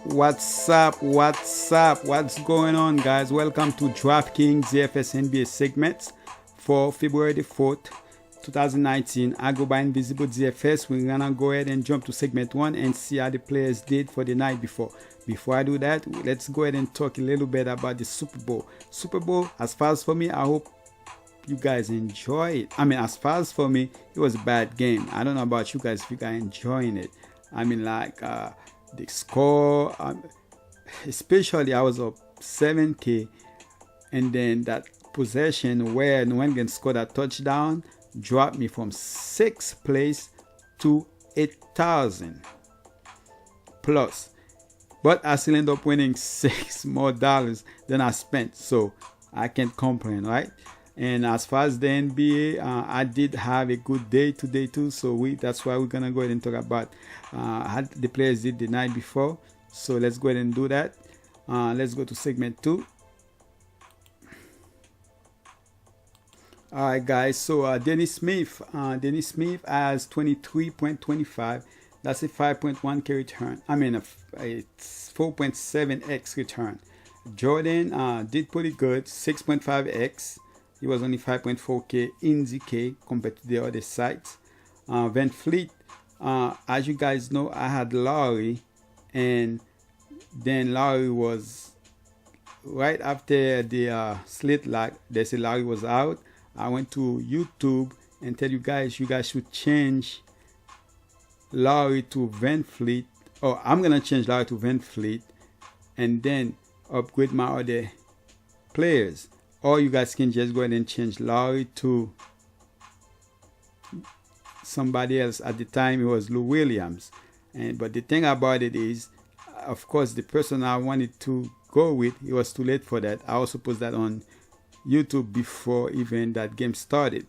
What's going on, guys? Welcome to Draftkingsnbadfs NBA segments for February the 4th, 2019. I go by Invisible DFS. We're gonna go ahead and jump to segment 1 and see how the players did for the night before. Before I do that, let's go ahead and talk a little bit about the Super Bowl. Super Bowl, as far as for me, I hope you guys enjoy it. I mean, as far as for me, it was a bad game. I don't know about you guys if you guys enjoying it. I mean, like the score, especially I was up 7K, and then that possession where Nguyen scored a touchdown dropped me from 6th place to 8,000 plus. But I still end up winning $6 more than I spent, so I can't complain, right? And as far as the NBA, I did have a good day today too, so that's why we're gonna go ahead and talk about how the players did the night before. So let's go ahead and do that. Let's go to segment 2. All right, guys. So Dennis Smith has 23.25. That's a 5.1K return. I mean, it's 4.7x return. Jordan did pretty good, 6.5x. He was only 5.4K in the K compared to the other sites. Van Fleet, as you guys know, I had Lowry, and then Lowry was right after the slit lock. They said Lowry was out. I went to YouTube and tell you guys should change Lowry to Van Fleet. Oh, I'm gonna change Lowry to Van Fleet and then upgrade my other players. Or you guys can just go ahead and change Lowry to somebody else. At the time, it was Lou Williams. But the thing about it is, of course, the person I wanted to go with, it was too late for that. I also posted that on YouTube before even that game started.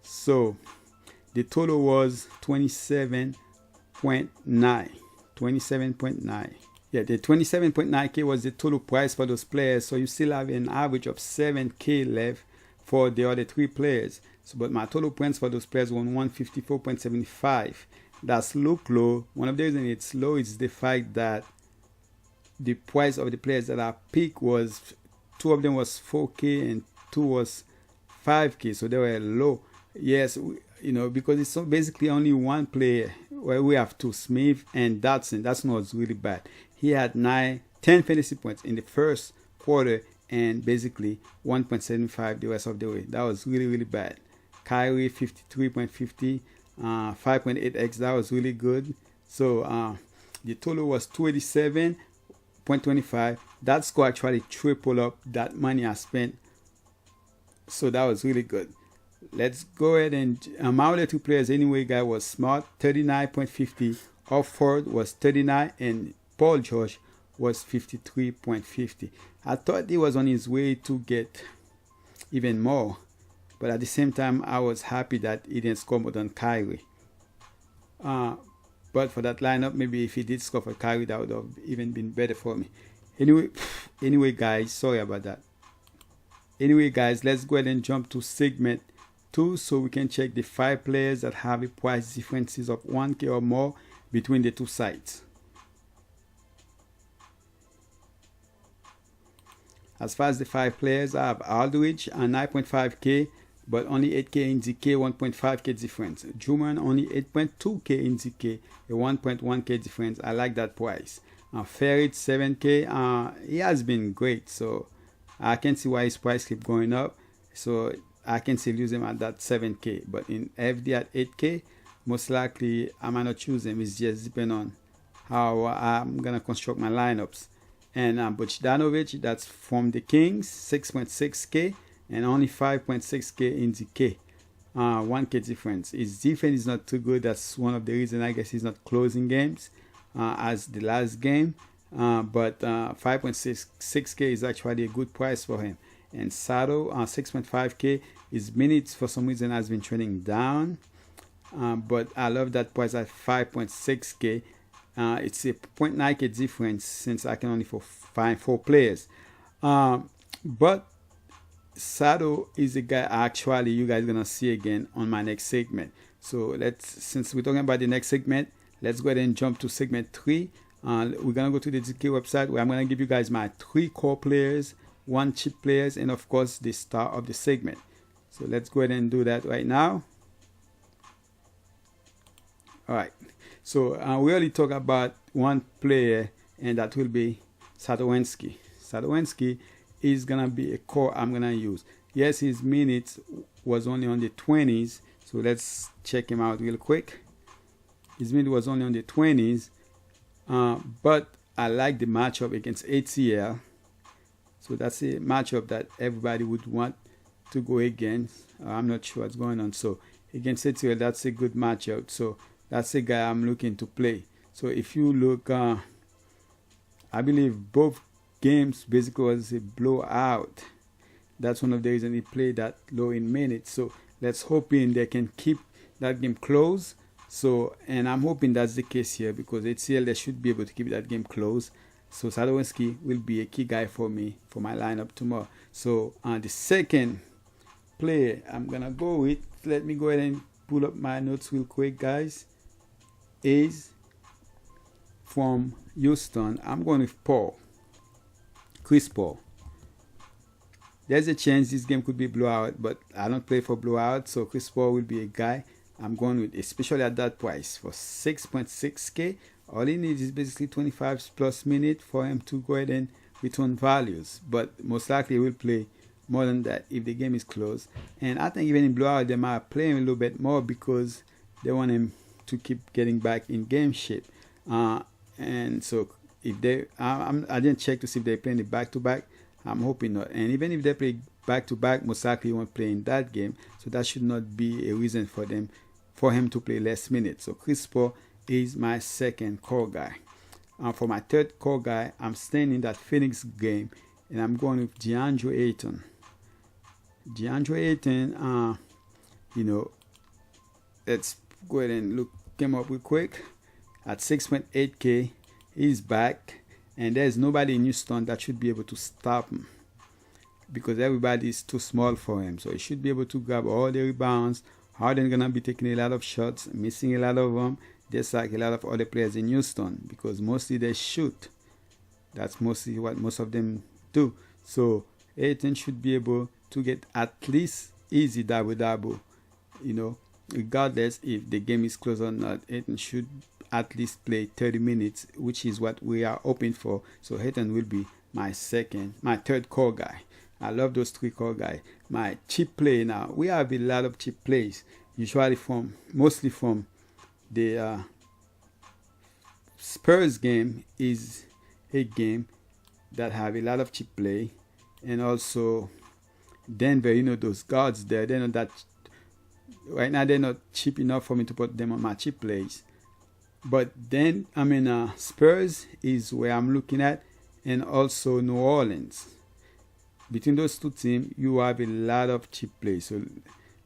So the total was 27.9. 27.9. Yeah, the 27.9K was the total price for those players. So you still have an average of 7K left for the other 3 players. So, but my total points for those players were 154.75. That's look low. One of the reasons it's low is the fact that the price of the players that I picked was 2 of them was 4K and 2 was 5K. So they were low. Yes, because it's basically only one player where we have 2, Smith and Dotson. That's not really bad. He had 10 fantasy points in the first quarter and basically 1.75 the rest of the way. That was really, really bad. Kyrie 53.50, 5.8x. That was really good. So the total was 287.25. That score actually tripled up that money I spent. So that was really good. Let's go ahead and my other 2 players anyway, guy was Smart 39.50, Offord was 39, and Paul George was 53.50. I thought he was on his way to get even more, but at the same time I was happy that he didn't score more than Kyrie. But for that lineup, maybe if he did score for Kyrie, that would have even been better for me. Anyway guys, sorry about that. Anyway guys, let's go ahead and jump to segment 2 so we can check the 5 players that have a price differences of 1K or more between the 2 sites. As far as the 5 players, I have Aldridge and 9.5K, but only 8K in ZK, 1.5K difference. Drummond only 8.2K in ZK, a 1.1K difference. I like that price. Ferret 7K, he has been great, so I can see why his price keep going up. So I can still use him at that 7K, but in FD at 8K, most likely I might not choose him. It's just depending on how I'm gonna construct my lineups. And Bogdanovic, that's from the Kings, 6.6K and only 5.6K in the K, 1K difference. His defense is not too good. That's one of the reasons I guess he's not closing games as the last game. But 5.6K is actually a good price for him. And Sato, 6.5K. His minutes for some reason has been trending down, but I love that price at 5.6K. It's a 0.9K difference since I can only find 4 players. But Sato is a guy actually you guys gonna see again on my next segment. So since we're talking about the next segment, let's go ahead and jump to segment 3. We're gonna go to the DK website where I'm gonna give you guys my 3 core players, 1 cheap players, and of course the star of the segment. So let's go ahead and do that right now. All right. So we already talked about 1 player, and that will be Sadowski. Sadowski is gonna be a core I'm gonna use. Yes, his minutes was only on the 20s, so let's check him out real quick. His minute was only on the 20s, but I like the matchup against HCL. So that's a matchup that everybody would want to go against. I'm not sure what's going on. So against HCL, that's a good matchup. So that's a guy I'm looking to play. So if you look, I believe both games basically was a blowout. That's one of the reasons he played that low in minutes. So let's hope they can keep that game close. So, and I'm hoping that's the case here, because HCL, they should be able to keep that game close. So Sadowski will be a key guy for me for my lineup tomorrow. So the second player I'm gonna go with, let me go ahead and pull up my notes real quick, guys, is from Houston. I'm going with Chris Paul. There's a chance this game could be blowout, but I don't play for blowout, so Chris Paul will be a guy I'm going with, especially at that price for 6.6K. All he needs is basically 25 plus minutes for him to go ahead and return values, but most likely he will play more than that if the game is close. And I think even in blowout they might play him a little bit more because they want him to keep getting back in game shape. And so if they, I didn't check to see if they're playing it back to back. I'm hoping not. And even if they play back to back, most likely he won't play in that game. So that should not be a reason for him to play less minutes. So Chris Paul is my second core guy. For my third core guy, I'm staying in that Phoenix game, and I'm going with DeAndre Ayton. DeAndre Ayton, let's go ahead and look him up real quick. At 6.8K, he's back, and there's nobody in Houston that should be able to stop him, because everybody is too small for him. So he should be able to grab all the rebounds. Harden gonna be taking a lot of shots, missing a lot of them, just like a lot of other players in Houston, because mostly they shoot. That's mostly what most of them do. So Ayton should be able to get at least easy double-double. Regardless if the game is close or not, Ayton should at least play 30 minutes, which is what we are hoping for. So Ayton will be my third core guy. I love those 3 core guys. My cheap play now, we have a lot of cheap plays, usually mostly from the Spurs game is a game that have a lot of cheap play, and also Denver, those guards there, they're not that, right now they're not cheap enough for me to put them on my cheap plays. But then, Spurs is where I'm looking at, and also New Orleans. Between those 2 teams, you have a lot of cheap plays. So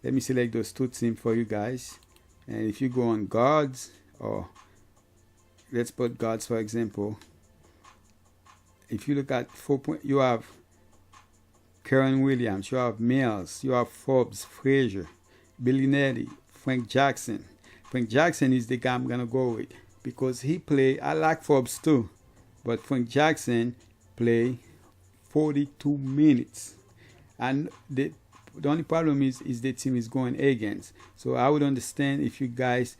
let me select those 2 teams for you guys. And if you go on guards, or let's put guards for example, if you look at 4 point, you have Karen Williams, you have Mills, you have Forbes, Frazier, Bellinelli, Frank Jackson. Frank Jackson is the guy I'm gonna go with, because he play. I like Forbes too, but Frank Jackson play 42 minutes, and the only problem is the team is going against. So I would understand if you guys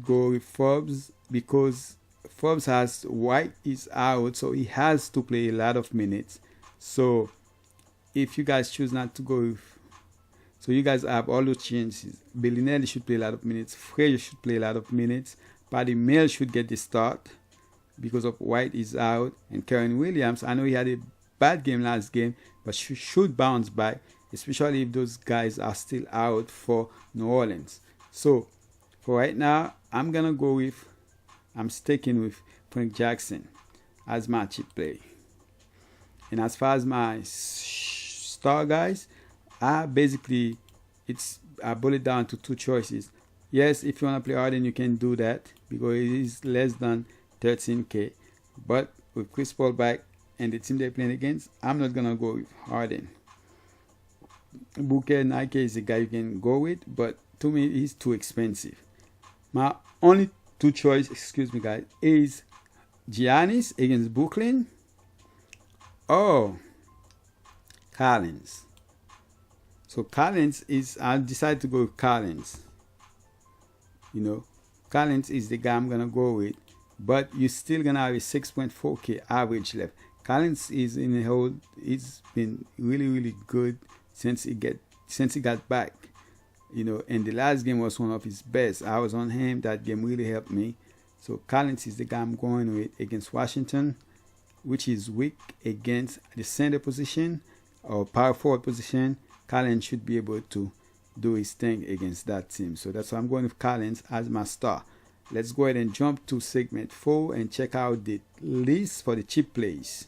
go with Forbes, because Forbes has White is out, so he has to play a lot of minutes. So if you guys choose not to go with, so you guys have all those chances. Bellinelli should play a lot of minutes. Frazier should play a lot of minutes. Patty Mills should get the start because of White is out. And Karen Williams, I know he had a bad game last game, but should bounce back, especially if those guys are still out for New Orleans. So for right now, I'm sticking with Frank Jackson as my cheap play. And as far as my star guys, I bullet it down to 2 choices. Yes, if you want to play Harden, you can do that because it is less than 13K. But with Chris Paul back and the team they're playing against, I'm not gonna go with Harden. Booker Nike is a guy you can go with, but to me he's too expensive. My only 2 choice, guys, is Giannis against Brooklyn or Collins. So Collins is, I decided to go with Collins. You know, Collins is the guy I'm gonna go with, but you're still gonna have a 6.4K average left. Collins is in the whole. It's been really good since he got back. You know, and the last game was one of his best. I was on him. That game really helped me. So Collins is the guy I'm going with against Washington, which is weak against the center position or power forward position. Collins should be able to do his thing against that team. So that's why I'm going with Collins as my star. Let's go ahead and jump to segment 4 and check out the list for the cheap plays.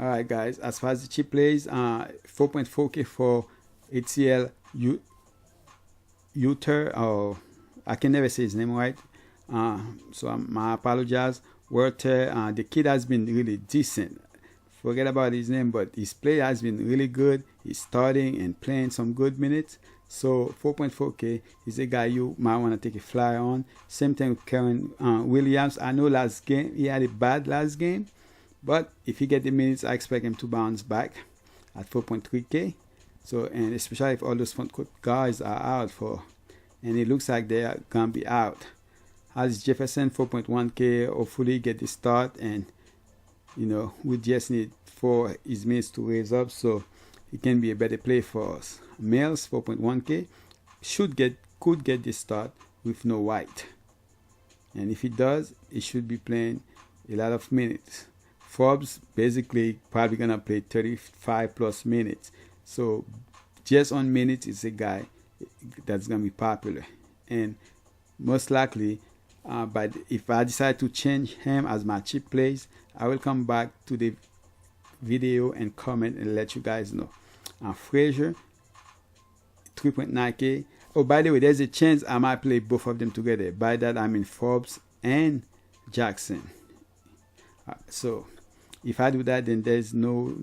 Alright guys, as far as the cheap plays, 4.4K for ATL Uter, or I can never say his name right. So I apologize. Werther, the kid has been really decent. Forget about his name, but his play has been really good. He's starting and playing some good minutes. So 4.4K is a guy you might want to take a flyer on. Same thing with Karen Williams. I know last game he had a bad last game, but if he get the minutes, I expect him to bounce back at 4.3K. So, and especially if all those front court guys are out for, and it looks like they are gonna be out. As Jefferson 4.1K, hopefully get the start, and you know, we just need for his minutes to raise up so it can be a better play for us. Mills 4.1K could get the start with no White, and if he does, he should be playing a lot of minutes. Forbes basically probably gonna play 35 plus minutes, so just on minutes is a guy that's gonna be popular, and most likely but if I decide to change him as my cheap plays, I will come back to the video and comment and let you guys know. Frazier 3.9K. Oh, by the way, there's a chance I might play both of them together. By that I mean Forbes and Jackson. So if I do that, then there's no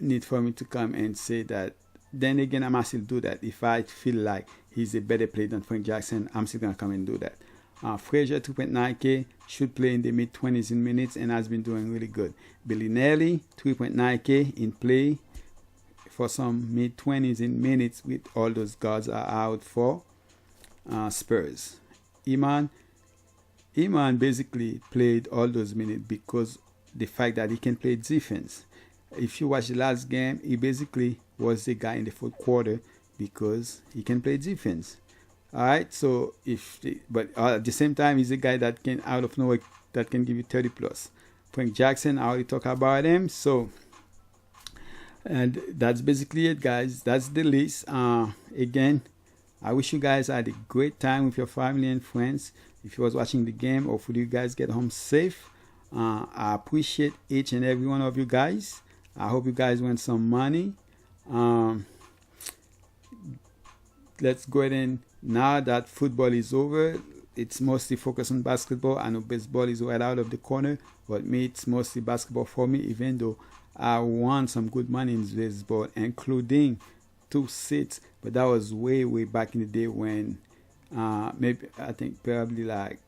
need for me to come and say that. Then again, I might still do that. If I feel like he's a better player than Frank Jackson, I'm still gonna come and do that. Frazier 2.9K should play in the mid-20s in minutes and has been doing really good. Bellinelli 3.9K in play for some mid-20s in minutes with all those guards are out for Spurs. Iman basically played all those minutes because the fact that he can play defense. If you watch the last game, he basically was the guy in the fourth quarter because he can play defense. All right, so but at the same time, he's a guy that can out of nowhere that can give you 30 plus. Frank Jackson, I already talked about him. So, and that's basically it, guys. That's the list. Again, I wish you guys had a great time with your family and friends. If you was watching the game, hopefully you guys get home safe. I appreciate each and every one of you guys. I hope you guys win some money. Let's go ahead and, now that football is over, it's mostly focused on basketball. I know baseball is right out of the corner, but me, it's mostly basketball for me, even though I won some good money in baseball, including 2 seats. But that was way back in the day when, maybe, I think probably like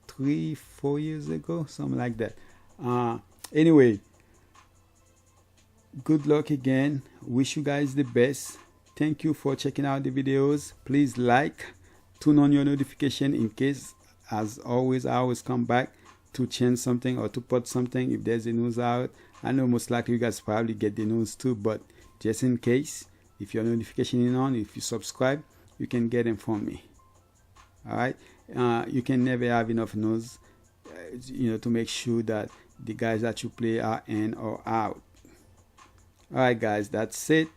3-4 years ago, something like that. Anyway, good luck again. Wish you guys the best. Thank you for checking out the videos. Please like, turn on your notification in case, as always, I always come back to change something or to put something if there's a news out. I know most likely you guys probably get the news too, but just in case, if your notification is on, if you subscribe, you can get them from me. All right, you can never have enough news, to make sure that the guys that you play are in or out. All right, guys, that's it.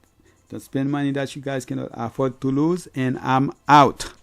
Don't spend money that you guys cannot afford to lose, and I'm out.